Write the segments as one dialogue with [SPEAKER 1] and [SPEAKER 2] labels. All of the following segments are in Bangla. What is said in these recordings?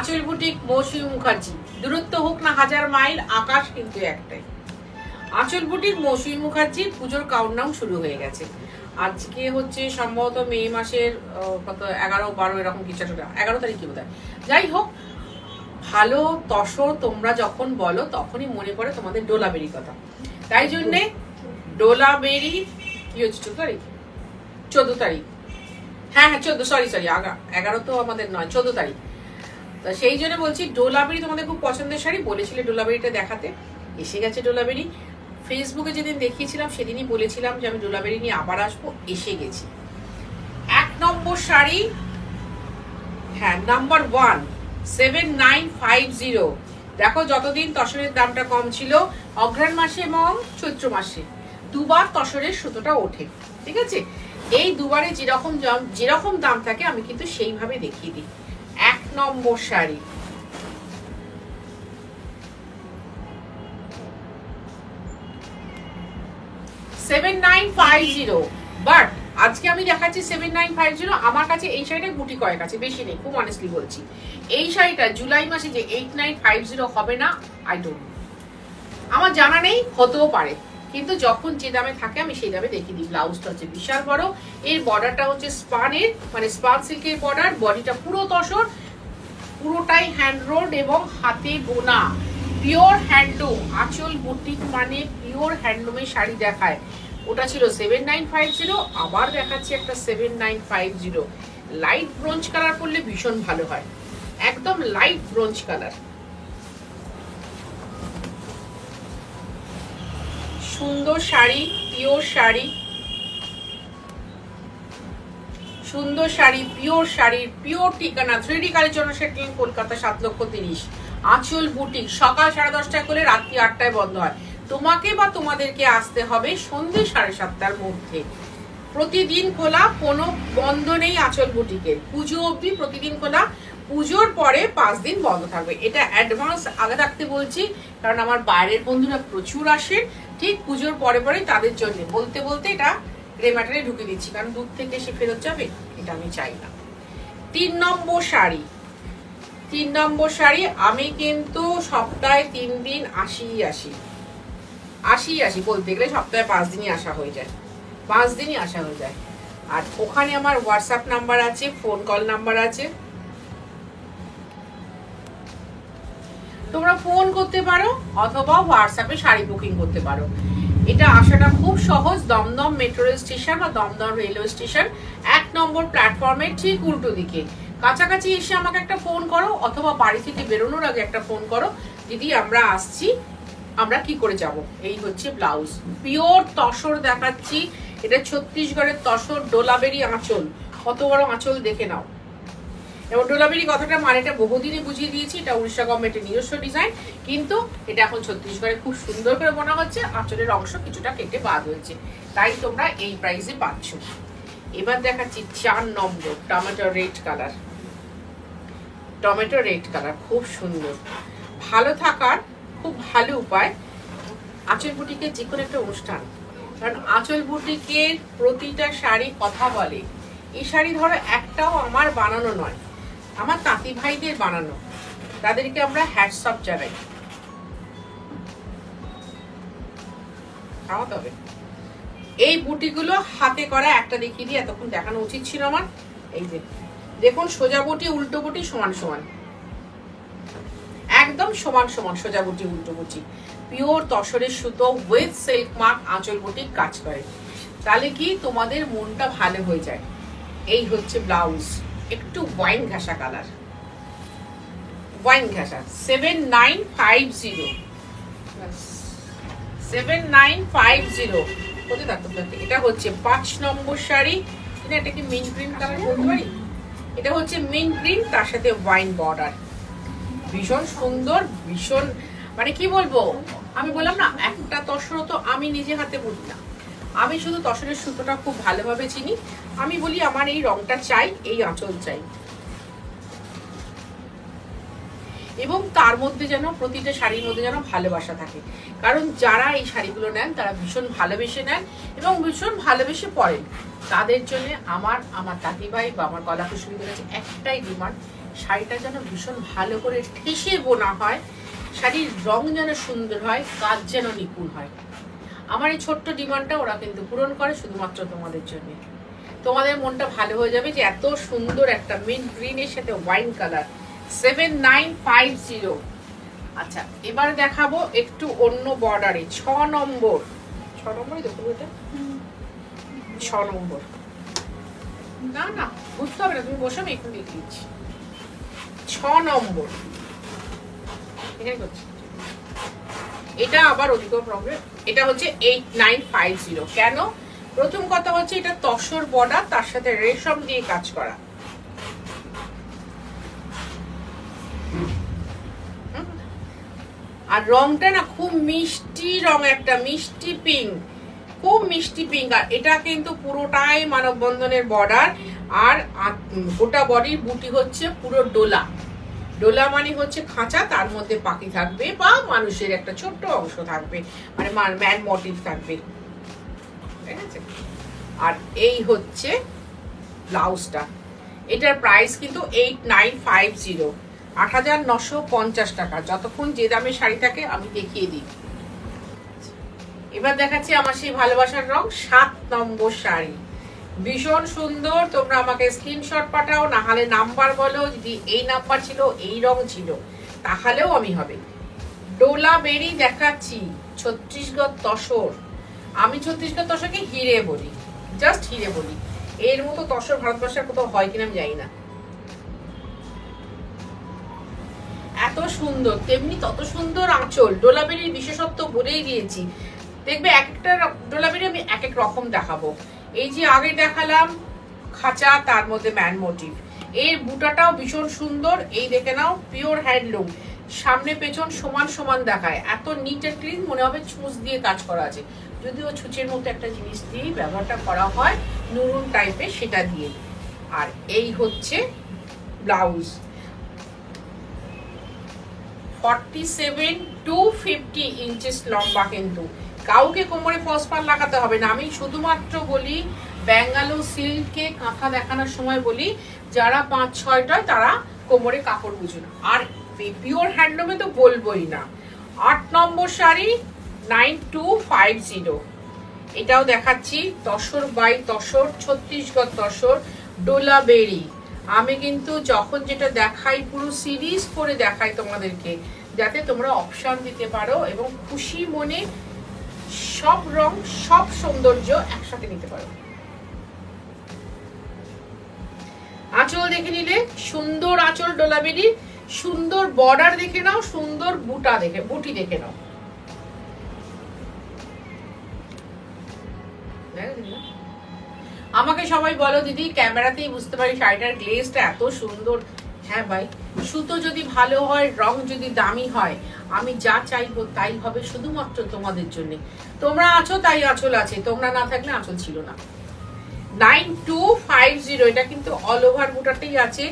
[SPEAKER 1] আঁচল বুটিক মৌসুমী মুখার্জি। দূরত্ব হোক না 1000 মাইল, আকাশ কিন্তু একটাই। আঁচল বুটিক মৌসুমী মুখার্জি পুজোর কাউন্টডাউন শুরু হয়ে গেছে। আজকে হচ্ছে সম্ভবত মে মাসের কত 11-12 এরকম কিছু, 11 তারিখ কি বোধ হয়। যাই হোক, ভালো তসর তোমরা যখন বলো তখনই মনে পড়ে তোমাদের ডোলাবেরি কথা। তাই জন্যে ডোলাবেরি কি হচ্ছে 14 তারিখ, 14 তারিখ, হ্যাঁ 14, সরি 11 তো আমাদের নয়, 14 তারিখ। তো সেই জন্য বলছি ডোলাবেরি তোমাদের খুব পছন্দের শাড়ি, বলেছিলে ডোলাবেরিটা দেখাতে, এসে গেছে ডোলাবেরি। ফেসবুকে যেদিন দেখিয়েছিলাম সেদিনই বলেছিলাম যে আমি ডোলাবেরি নিয়ে আবার আসবো, এসে গেছি। 1 নম্বর শাড়ি, হ্যাঁ নাম্বার 1, 7950। দেখো যতদিন তসরের দামটা কম ছিল, অঘ্রাণ মাসে এবং চৈত্র মাসে দুবার তসরের সুতোটা ওঠে, ঠিক আছে। এই দুবারে যেরকম দাম থাকে আমি কিন্তু সেইভাবে দেখিয়ে দিই। 1 নম্বর শাড়ি, $7950। বাট আজকে আমি দেখাচ্ছি 7950। আমার কাছে এই শাড়িটা গুটি কয়েক আছে, বেশি নেই, খুব অনেস্টলি বলছি। এই শাড়িটা জুলাই মাসে যে 8950 হবে না, আই ডোন্ট নো, আমার জানা নেই, হতেও পারে। কিন্তু যখন যে দামে থাকে আমি সেই দামে দেখিয়ে দিই। ব্লাউজটা হচ্ছে বিশাল বড়, এর বর্ডারটা হচ্ছে স্পানের, মানে স্পান সিল্কের বর্ডার, বডিটা পুরো তসর, পুরোটাই হ্যান্ড রোড এবং হাতে বোনা, পিওর হ্যান্ডলুম। আঁচল বুটিক মানে পিওর হ্যান্ডলুমের শাড়ি দেখায়। ওটা ছিল 7950, আবার দেখাচ্ছি একটা 7950। লাইট ব্রোঞ্জ কালার করলে ভীষণ ভালো হয়, একদম লাইট ব্রোঞ্জ কালার। সুন্দর শাড়ি, পিওর শাড়ি, সুন্দর শাড়ি, পিওর শাড়ির পিওর ঠিকানা 3D কালীচরণ সেটলিং, কলকাতা 7,30,000। আঁচল বুটিক, সকাল 10:30টায় করে রাত্রি 8টায় বন্ধ হয়। তোমাকে বা তোমাদেরকে আসতে হবে সন্ধ্যে 7:30টার মধ্যে। প্রতিদিন খোলা, কোনো বন্ধ নেই আঁচল বুটিকের। পুজো অবধি প্রতিদিন খোলা, পুজোর পরে 5 দিন বন্ধ থাকবে। এটা অ্যাডভান্স আগে থাকতে বলছি, কারণ আমার বাইরের বন্ধুরা প্রচুর আসে, ঠিক পুজোর পরে পরে তাদের জন্য বলতে বলতে এটা রেমাটারে ঢুকে দিচ্ছি, কারণ দূর থেকে এসে ফেরত যাবে, এটা আমি চাই না। 3 নম্বর শাড়ি, 3 নম্বর শাড়ি। আমি কিন্তু সপ্তাহে 3 দিন আসি বলতে গেলে সপ্তাহে 5 দিনই আসা হয়ে যায়, 5 দিনই আসা হয়ে যায়। আর ওখানে আমার হোয়াটসঅ্যাপ নাম্বার আছে, ফোন কল নাম্বার আছে, তোমরা ফোন করতে পারো অথবা হোয়াটসঅ্যাপে শাড়ি বুকিং করতে পারো। এটা আসাটা খুব সহজ, দমদম মেট্রো রেল স্টেশন বা দমদম রেলওয়ে স্টেশন 1 নম্বর প্ল্যাটফর্মের ঠিক উল্টো দিকে। কাছাকাছি এসে আমাকে একটা ফোন করো, অথবা বাড়ি থেকে বেরোনোর আগে একটা ফোন করো, দিদি আমরা আসছি, আমরা কি করে যাব। এই হচ্ছে ব্লাউজ, পিওর তসর দেখাচ্ছি। এটা ছত্তিশগড়ের তসর, ডোলাবেরি আঁচল, কত বড় আঁচল দেখে নাও। এবং ডোলাবেরি কথাটা মানেটা বহুদিনে বুঝিয়ে দিয়েছি, এটা উড়িষ্যা গভর্নমেন্টের নিজস্ব ডিজাইন, কিন্তু এটা এখন ছত্তিশগড়ে খুব সুন্দর করে বোনা হচ্ছে। আঁচলের অংশ কিছুটা কেটে বাদ হয়েছে, তাই তোমরা এই প্রাইসে পাচ্ছ। এবার দেখাচ্ছি 4 নম্বর, tomato red colour. Tomato red colour খুব সুন্দর। ভালো থাকার খুব ভালো উপায় আঁচল বুটিকের যে কোনো একটা অনুষ্ঠান, কারণ আঁচল বুটিকের প্রতিটা শাড়ি কথা বলে। এই শাড়ি ধরো একটাও আমার বানানো নয়, আমার তাঁতি ভাইদের বানানো, তাদেরকে আমরা হ্যাটস অফ জানাই। তবে এই বুটিগুলো হাতে করা, একটা দেখিয়ে দিই, এতক্ষণ দেখানো উচিত ছিল আমার। এই যে দেখুন, সোজা বুটি উল্টো বুটি সমান সমান, একদম সমান সমান সোজা বুটি উল্টো বুটি, পিওর তসরের সুতো উইথ সিল্ক মার্ক আঁচল বুটিক কাজ করে। তাহলে কি তোমাদের মনটা ভালো হয়ে যায়। এই হচ্ছে ব্লাউজ, একটু ওয়াইন ঘাসা কালার, ওয়াইন ঘাসা। 7950, 7950 কোথায় থাকতো। এটা হচ্ছে 5 নম্বর শাড়ি। এটা কি মিন্ট গ্রিন কালার বলতে পারি, এটা হচ্ছে মিন্ট গ্রিন, তার সাথে ওয়াইন বর্ডার, ভীষণ সুন্দর, ভীষণ মানে কি বলবো। আমি বললাম না, একটা তসর তো আমি নিজে হাতে বুনি না, আমি শুধু তসরের সুতোটা খুব ভালোভাবে চিনি। আমি বলি আমার এই রংটা চাই, এই আঁচল চাই, এবং তার মধ্যে যেন প্রতিটা শাড়ির মধ্যে যেন ভালোবাসা থাকে। কারণ যারা এই শাড়িগুলো নেন তারা ভীষণ ভালোবেসে নেন এবং ভীষণ ভালোবেসে পরেন। তাদের জন্য আমার তাঁতি ভাই বা আমার কলা কুশলীদের কাছে একটাই ডিমান্ড, শাড়িটা যেন ভীষণ ভালো করে ঠেসে বোনা হয়, শাড়ির রং যেন সুন্দর হয়, কাজ যেন নিপুণ হয়। আমার এই ছোট্ট ডিমান্ডটা ওরা কিন্তু পূরণ করে শুধুমাত্র তোমাদের জন্য। তোমাদের মনটা ভালো হয়ে যাবে যে এত সুন্দর একটা মিন্ট গ্রিনের সাথে ওয়াইন কালার 7950। আচ্ছা, এবার দেখাবো একটু অন্য বর্ডারে 6 নম্বর। 6 নম্বরই দেখো, এটা 6 নম্বর। না না, বুঝতে হবে না, তুমি বসো, আমি এখন দেখিয়ে দিচ্ছি। 6 নম্বর এখানে করছি। এটা আবার অধিক প্রবলেম। এটা হচ্ছে 8950। কেন? প্রথম কথা হচ্ছে এটা তসর বর্ডার, তার সাথে রেশম দিয়ে কাজ করা। আর রংটা না খুব মিষ্টি রং, একটা মিষ্টি পিঙ্ক, খুব মিষ্টি পিঙ্ক। আর এটা কিন্তু পুরোটাই মানববন্ধনের বর্ডার। আর গোটা বডির বুটি হচ্ছে পুরো ডোলা। ডোলা মানে হচ্ছে খাঁচা, তার মধ্যে পাখি থাকবে বা মানুষের একটা ছোট্ট অংশ থাকবে, মানে ম্যান মোটিভ থাকবে, ঠিক আছে? আর এই হচ্ছে ব্লাউজটা। এটার প্রাইস কিন্তু 8950, 8950 টাকা। যতক্ষণ যে দামে শাড়ি থাকে আমি দেখিয়ে দিই। এবার দেখাচ্ছি আমার সেই ভালোবাসার রং 7 নম্বর শাড়ি। ভীষণ সুন্দর। তোমরা আমাকে স্ক্রিনশট পাঠাও, না হলে নাম্বার বলো, যদি এই নাম্বার ছিল, এই রং ছিল, তাহলেও আমি হবে। ডোলা বেরি দেখাচ্ছি, ছত্তিশগড় তসর। আমি ছত্তিশগড় তসরকে হিরে বলি, জাস্ট হিরে বলি। এর মতো তসর ভারতবর্ষের কোথাও হয় কিনা আমি জানি না। এত সুন্দর, তেমনি তত সুন্দর আঁচল। ডোলাবেরির বিশেষত্ব বলেই দিয়েছি। দেখবে এক একটা ডোলাবেরি আমি এক এক রকম দেখাবো। এই যে আগে দেখালাম খাঁচা, তার মধ্যে ম্যান মোটিভ। এর বুটাটাও ভীষণ সুন্দর। এই দেখে নাও, পিওর হ্যান্ডলুম। সামনে পেছন সমান সমান দেখায়, এত নিট এন্ড ক্লিন, মনে হবে ছুঁচ দিয়ে কাজ করা আছে। যদিও ছুঁচের মতো একটা জিনিস দিয়ে ব্যবহারটা করা হয়, নুরুন টাইপের, সেটা দিয়ে। আর এই হচ্ছে ব্লাউজ। 47 to 50 ইঞ্চিস লম্বা। কিন্তু কাউকে কোমরে ফসফার লাগাতে হবে না। আমি শুধুমাত্র বলি, ব্যাঙ্গালোর সিল্কে কাঁথা দেখানোর সময় বলি, যারা 5-6টা তারা কোমরে কাপড় বুঝুন। আর পিওর হ্যান্ডলুমে তো বলবোই না। 8 নম্বর শাড়ি 9250। এটাও দেখাচ্ছি, তসর বাই তসর, ছত্তিশগড় তসর, ডোলাবেরি। আমি কিন্তু যখন যেটা দেখাই পুরো সিরিজ করে দেখাই তোমাদেরকে, যাতে তোমরা অপশন দিতে পারো এবং খুশি মনে সব রং, সব সৌন্দর্য একসাথে নিতে পারো। আঁচল দেখে নিলে, সুন্দর আঁচল ডোলাবেরি, সুন্দর বর্ডার দেখে নাও, সুন্দর বুটি দেখে নাও। আমাকে সবাই বলো, দিদি ক্যামেরাতেই বুঝতে পারি শাড়িটার গ্লেজটা এত সুন্দর। হ্যাঁ ভাই, সুতো যদি ভালো হয়, রং যদি দামি হয়, আমি যা চাইবো তাই হবে শুধুমাত্র তোমাদের জন্য। তোমরা আছো তাই আঁচল আছে, তোমরা না থাকলে আঁচল ছিল না। 9250। এটা কিন্তু অল ওভার বুটাতেই আছে।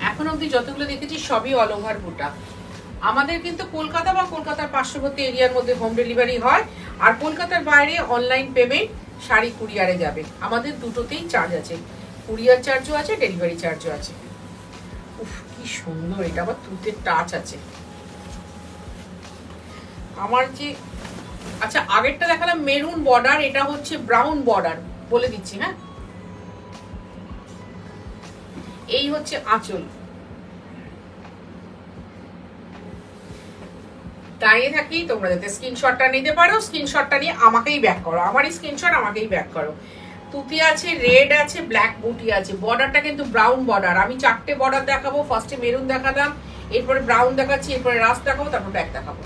[SPEAKER 1] এখন অব্দি যতগুলো দেখেছি সবই অল ওভার বুটা। আমাদের কিন্তু কলকাতা বা কলকাতার পার্শ্ববর্তী এরিয়ার মধ্যে হোম ডেলিভারি হয়। আর কলকাতার বাইরে অনলাইন পেমেন্ট, শাড়ি কুরিয়ারে যাবে। আমাদের দুটোতেই চার্জ আছে, কুরিয়ার চার্জও আছে, ডেলিভারি চার্জও আছে। উফ, কি সুন্দর। এটা আবার তুতের টাচ আছে। আমার যে, আচ্ছা আগেরটা দেখালাম মেরুন বর্ডার, এটা হচ্ছে ব্রাউন বর্ডার, বলে দিচ্ছি। হ্যাঁ, এই হচ্ছে আঁচল। দাঁড়িয়ে থাকি, তোমরা যাতে স্ক্রিনশটটা নিতে পারো, স্ক্রিনশটটা নিয়ে আমাকেই ব্যাক করো, আমারই স্ক্রিনশট আমাকেই ব্যাক করো। তুতি আছে, রেড আছে, ব্ল্যাক বুটি আছে। বর্ডারটা কিন্তু ব্রাউন বর্ডার। আমি 4টে বর্ডার দেখাবো। ফার্স্টে মেরুন দেখালাম, এরপরে ব্রাউন দেখাচ্ছি, এরপরে রাস্ট দেখাবো, তারপর ব্যাক দেখাবো।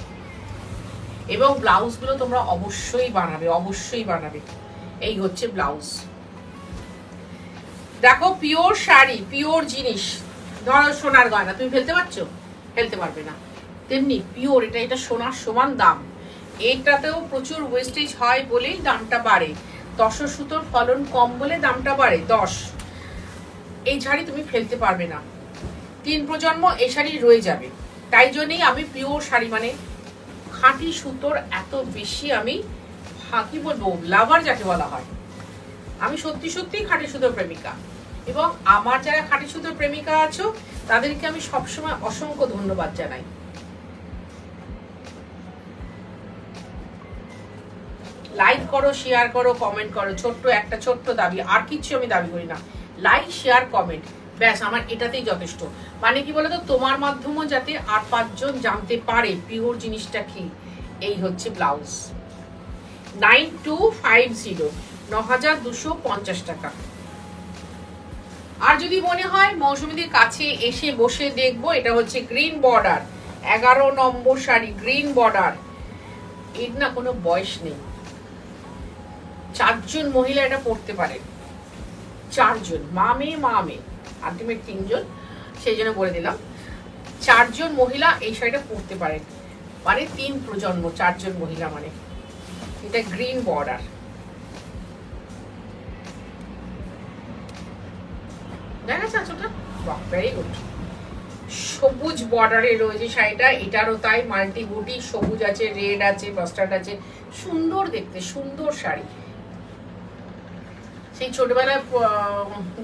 [SPEAKER 1] এবং ব্লাউজগুলো তোমরা অবশ্যই বানাবে, অবশ্যই বানাবে। এই হচ্ছে ব্লাউজ। দেখো, পিওর শাড়ি, পিওর জিনিস। ধরো সোনার গয়না তুমি ফেলতে পারছো? ফেলতে পারবে না। তেমনি পিওর, এটা সোনার সমান দাম। এটাতেও প্রচুর ওয়েস্টেজ হয় বলেই দামটা বাড়ে। তসর সুতোর ফলন কম বলে দামটা বাড়ে 10। এই শাড়ি তুমি ফেলতে পারবে না, 3 প্রজন্ম এই শাড়ি রয়ে যাবে। তাই জন্যই আমি পিওর শাড়ি, মানে খাঁটি সুতোর এত বেশি আমি কি বলবো, লাভার যাকে বলা হয়। আমি সত্যি সত্যি খাঁটি সুতোর প্রেমিকা। এবং আমার যারা খাঁটি সুতোর প্রেমিকা আছো, তাদেরকে আমি সবসময় অসংখ্য ধন্যবাদ জানাই। লাইক করো, শেয়ার করো, কমেন্ট করো, একটা ছোট্ট দাবি, আর কিচ্ছু আমি দাবি করি না। লাইক, শেয়ার, কমেন্ট, ব্যাস আমার এটাতেই যথেষ্ট। মানে কি বলতো, তোমার মাধ্যমেও যাতে আর 5 জন জানতে পারে পিওর জিনিসটা কি। এই হচ্ছে ব্লাউজ, 9250, 9250 টাকা। আর যদি মনে হয় মৌসুমীদের কাছে এসে বসে দেখবো, এটা হচ্ছে গ্রিন বর্ডার, 11 নম্বর শাড়ি, গ্রিন বর্ডার। এর না কোনো বয়স নেই, 4 জন মহিলা এটা পড়তে পারে, 4 জন, মা মেয়ে আলটিমেট 3 জন, সেই জন্য বলে দিলাম 4 জন মহিলা এই শাড়িটা পড়তে পারে, মানে 3 প্রজন্ম, 4 জন মহিলা, মানে এটা গ্রিন বর্ডার। দেখা যাচ্ছে ওটা ভেরি গুড, সবুজ বর্ডারে রয়েছে শাড়িটা, এটারও তাই, মাল্টি বুটি, সবুজ আছে, রেড আছে, মাস্টার্ড আছে, সুন্দর দেখতে, সুন্দর শাড়ি। সেই ছোটবেলায়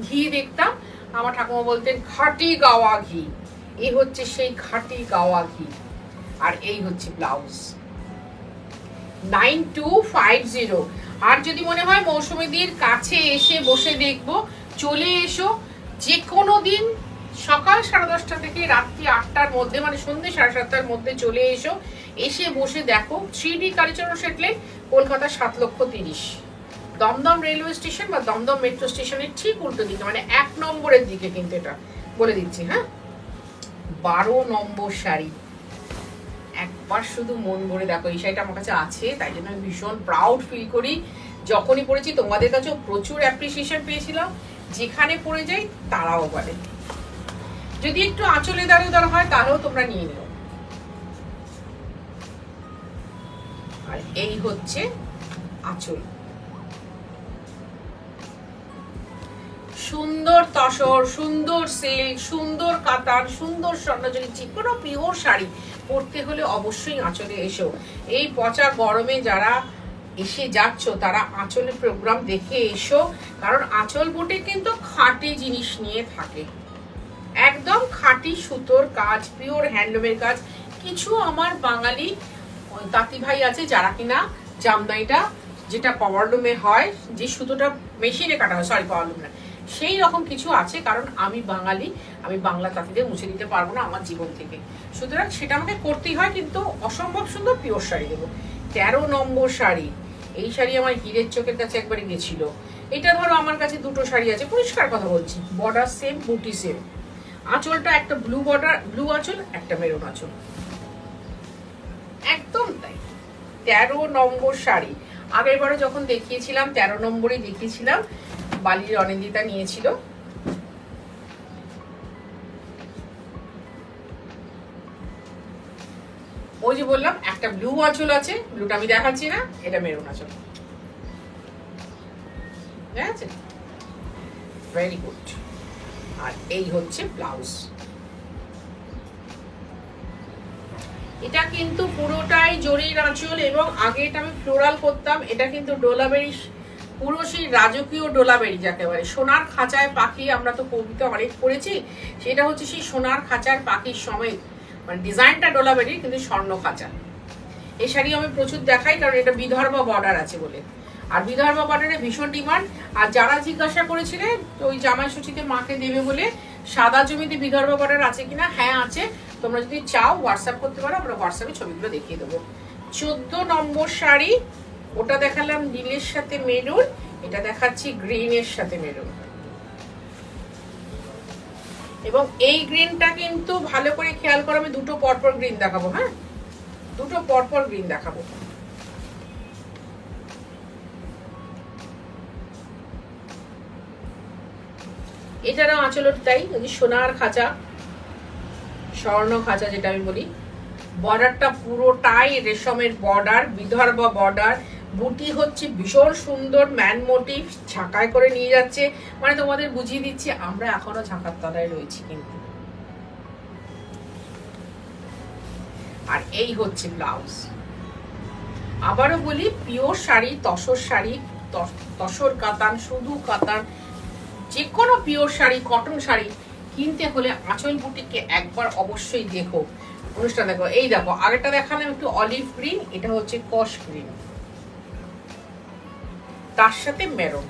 [SPEAKER 1] ঘি দেখতাম, আমার ঠাকুমা বলতেন খাঁটি গাওয়া ঘি, এই হচ্ছে সেই খাঁটি গাওয়া ঘি। আর এই হচ্ছে ব্লাউজ, 9250। আর যদি মনে হয় মৌসুমীদির কাছে এসে বসে দেখবো, চলে এসো যে কোনো দিন সকাল 10:30 থেকে রাত্রি 8টার মধ্যে, মানে সন্ধ্যে 7:30টার মধ্যে চলে এসো, এসে বসে দেখো। 3D cultural satellite, Kolkata 7,30,000, Dumdum railway station বা দমদম মেট্রো স্টেশনের ঠিক উল্টো দিকে, মানে 1 নম্বরের দিকে, কিন্তু এটা বলে দিচ্ছি। হ্যাঁ, 12 নম্বর শাড়ি, একবার শুধু মন ভরে দেখো। এই শাড়িটা আমার কাছে আছে, তাই জন্য আমি ভীষণ প্রাউড ফিল করি। যখনই পড়েছি তোমাদের কাছেও প্রচুর অ্যাপ্রিসিয়েশন পেয়েছিলাম, যেখানে পড়ে যাই তারাও বলে। যদি একটু আঁচলে দাঁড় হয় তাহলেও তোমরা নিয়ে নিও। আর এই হচ্ছে আঁচল, সুন্দর তসর, সুন্দর সিল্ক, সুন্দর কাতান, সুন্দর স্বর্ণজরি, যে কোনো পিওর শাড়ি পরতে হলে অবশ্যই আঁচলে এসো। এই পচা গরমে যারা এসে যাচ্ছ তারা আঁচলের প্রোগ্রাম দেখে এসো, কারণ আঁচল বুটে কিন্তু খাঁটি জিনিস নিয়ে থাকে, একদম খাঁটি সুতোর কাজ, পিওর হ্যান্ডলুমের কাজ। কিছু আমার বাঙালি তাঁতি ভাই আছে যারা কিনা জামদানিটা, যেটা পাওয়ারলুমে হয়, যে সুতোটা মেশিনে কাটা হয়, সরি পাওয়ারলুম না, সেই রকম কিছু আছে। কারণ আমি বাঙালি, আমি বাংলা তাঁতিদের মুছে দিতে পারবো না আমার জীবন থেকে, সুতরাং সেটা আমাকে করতেই হয়। কিন্তু অসম্ভব সুন্দর পিওর শাড়ি দেবো। 13 নম্বর শাড়ি, এই শাড়ি আমার হীরের চোখের কাছে একবারে গেছিল। এটা ধরো আমার কাছে 2টো শাড়ি আছে, পরিষ্কার কথা বলছি, বর্ডার সেম, বুটি সেম, আঁচলটা একটা ব্লু বর্ডার, ব্লু আঁচল, একটা মেরুন আঁচল, একদম তাই। 13 নম্বর শাড়ি, আগের বারে যখন দেখিয়েছিলাম 13 নম্বরই দেখিয়েছিলাম, বালির অনিন্দিতা নিয়েছিল। ওই যে বললাম একটা ব্লু আঁচল আছে, ব্লুটা আমি দেখাচ্ছি না, এটা মেরুন আঁচল, ঠিক আছে, ভেরি গুড। আর এই হচ্ছে ব্লাউজ, এটা কিন্তু পুরোটাই জরির আঁচল, এবং আগে এটা আমি ফ্লোরাল করতাম, এটা কিন্তু ডোলাবেরি, পুরো সেই রাজকীয় ডোলাবেরি যাকে বলে, সোনার খাঁচায় পাখি, আমরা তো কবিতা অনেক পড়েছি, সেটা হচ্ছে সেই সোনার খাঁচার পাখির সময়, মানে ডিজাইনটা ডোলাবেরি কিন্তু স্বর্ণ খাঁচা। এই শাড়ি আমি প্রচুর দেখাই, কারণ এটা বিদর্ভা বর্ডার আছে বলে, আর বিদর্ভা বর্ডারে ভীষণ ডিমান্ড। আর যারা জিজ্ঞাসা করেছিলেন ওই জামাই ষষ্ঠীতে মাকে দেবে বলে, সাদা জমিতে বিদর্ভা বর্ডার আছে কিনা, হ্যাঁ আছে, তোমরা যদি চাও হোয়াটসঅ্যাপ করতে পারো, আমরা হোয়াটসঅ্যাপে ছবিগুলো দেখিয়ে দেবো। 14 নম্বর শাড়ি, ওটা দেখালাম নীলের সাথে মেরুন, এটা দেখাচ্ছি গ্রিনের সাথে মেরুন। এবং এই গ্রিনটা কিন্তু ভালো করে খেয়াল করো, আমি 2টো পরপর গ্রিন দেখাবো। হ্যাঁ, 2টো পরপর গ্রিন দেখাবো। এটারও আঁচলটা তাই, সোনার খাঁচা, স্বর্ণ খাঁচা যেটা আমি বলি। বর্ডারটা পুরোটাই রেশমের বর্ডার, বিদর্ভা বর্ডার, বুটি হচ্ছে ভীষণ সুন্দর ম্যান মোটিভ, ঝাঁকায় করে নিয়ে যাচ্ছে, মানে তোমাদের বুঝিয়ে দিচ্ছি আমরা এখনো ঝাঁকার তলায় রয়েছি কিন্তু। আর এই হচ্ছে ব্লাউজ। আবারও বলি, পিওর শাড়ি, তসর শাড়ি, তসর কাতান, শুধু কাতান, যে কোনো পিওর শাড়ি, কটন শাড়ি কিনতে হলে আঁচল বুটিককে একবার অবশ্যই দেখো। অনুষ্ঠান দেখো, এই দেখো আগেরটা দেখালাম একটু অলিভ গ্রিন, এটা হচ্ছে কস গ্রিন, তার সাথে মেরুন।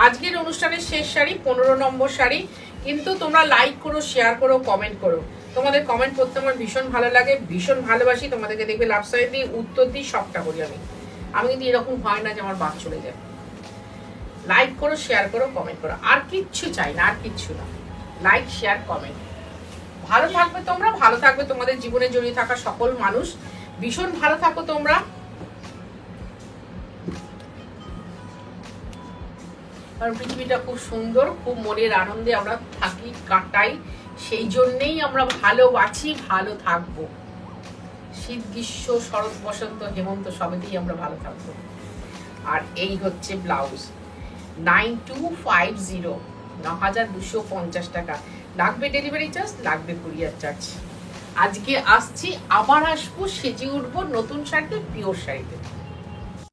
[SPEAKER 1] আজকের অনুষ্ঠানের শেষ শাড়ি, 15 নম্বর শাড়ি। কিন্তু তোমরা লাইক করো, শেয়ার করো, কমেন্ট করো। তোমাদের কমেন্ট করতে আমার ভীষণ ভালো লাগে, ভীষণ ভালোবাসি। তোমাদেরকে দেখবে লাভ সাইড দিয়ে উত্তর দিই, সবটা করি আমি। আমি কিন্তু এরকম হয় না যে আমার বাদ চলে যায়। লাইক করো, শেয়ার করো, কমেন্ট করো, আর কিচ্ছু চাই না, আর কিচ্ছু না। Like, share, comment. ভালো থাকবে তোমরা, ভালো থাকবে তোমাদের জীবনে জড়িয়ে থাকা সকল মানুষ। ভীষণ ভালো থাকো তোমরা। কারণ পৃথিবীটা খুব সুন্দর, খুব মনের আনন্দে আমরা থাকি, কাটাই। সেই জন্যেই আমরা ভালো আছি, ভালো থাকবো। শীত, গ্রীষ্ম, শরৎ, বসন্ত, হেমন্ত সবেতেই আমরা ভালো থাকবো। আর এই হচ্ছে ব্লাউজ, 9250, 9250 টাকা। লাগবে ডেলিভারি চার্জ, লাগবে কুরিয়ার চার্জ। আজকে আসছি, আবার আসবো, সেজে উঠবো নতুন শাড়িতে, পিওর শাড়িতে।